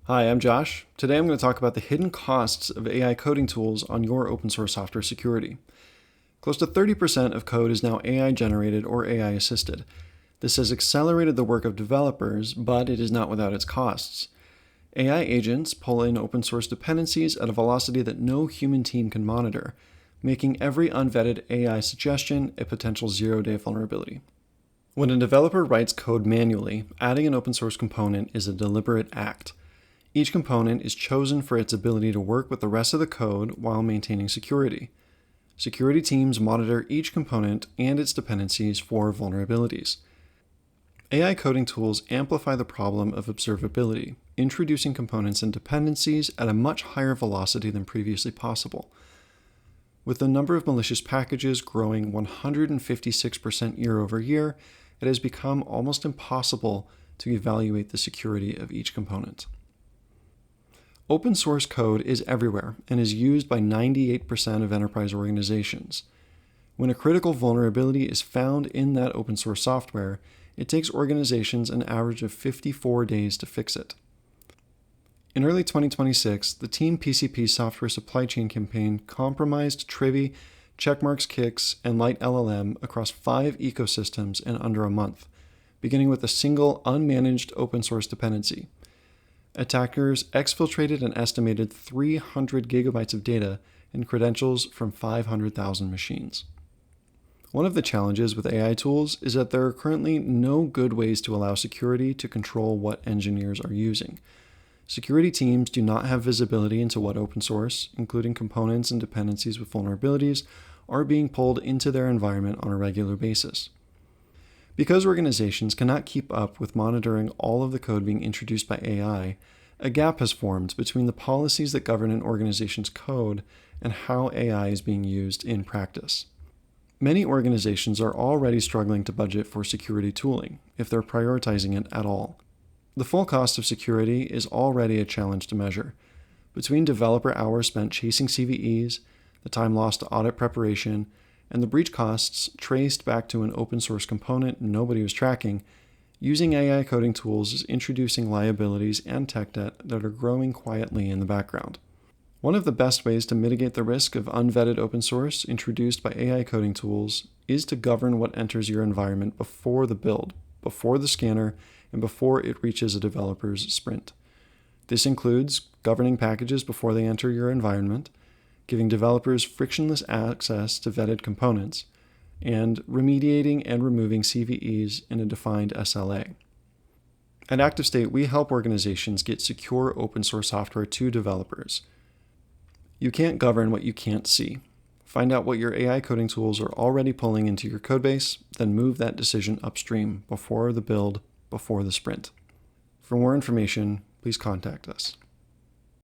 Hi, I'm Josh. Today I'm going to talk about the hidden costs of AI coding tools on your open source software security. Close to 30% of code is now AI generated or AI assisted. This has accelerated the work of developers, but it is not without its costs. AI agents pull in open source dependencies at a velocity that no human team can monitor, making every unvetted AI suggestion a potential zero-day vulnerability. When a developer writes code manually, adding an open source component is a deliberate act. Each component is chosen for its ability to work with the rest of the code while maintaining security. Security teams monitor each component and its dependencies for vulnerabilities. AI coding tools amplify the problem of observability, introducing components and dependencies at a much higher velocity than previously possible. With the number of malicious packages growing 156% year over year, it has become almost impossible to evaluate the security of each component. Open source code is everywhere and is used by 98% of enterprise organizations. When a critical vulnerability is found in that open source software, it takes organizations an average of 54 days to fix it. In early 2026, the TeamPCP software supply chain campaign compromised Trivy, Checkmarx Kix, and Light LLM across 5 ecosystems in under a month, beginning with a single unmanaged open source dependency. Attackers exfiltrated an estimated 300 gigabytes of data and credentials from 500,000 machines. One of the challenges with AI tools is that there are currently no good ways to allow security to control what engineers are using. Security teams do not have visibility into what open source, including components and dependencies with vulnerabilities, are being pulled into their environment on a regular basis. Because organizations cannot keep up with monitoring all of the code being introduced by AI, a gap has formed between the policies that govern an organization's code and how AI is being used in practice. Many organizations are already struggling to budget for security tooling, if they're prioritizing it at all. The full cost of security is already a challenge to measure. Between developer hours spent chasing CVEs, the time lost to audit preparation, and the breach costs traced back to an open source component nobody was tracking, using AI coding tools is introducing liabilities and tech debt that are growing quietly in the background. One of the best ways to mitigate the risk of unvetted open source introduced by AI coding tools is to govern what enters your environment before the build, before the scanner, and before it reaches a developer's sprint. This includes governing packages before they enter your environment, giving developers frictionless access to vetted components, and remediating and removing CVEs in a defined SLA. At ActiveState, we help organizations get secure open source software to developers. You can't govern what you can't see. Find out what your AI coding tools are already pulling into your codebase, then move that decision upstream before the build, before the sprint. For more information, please contact us.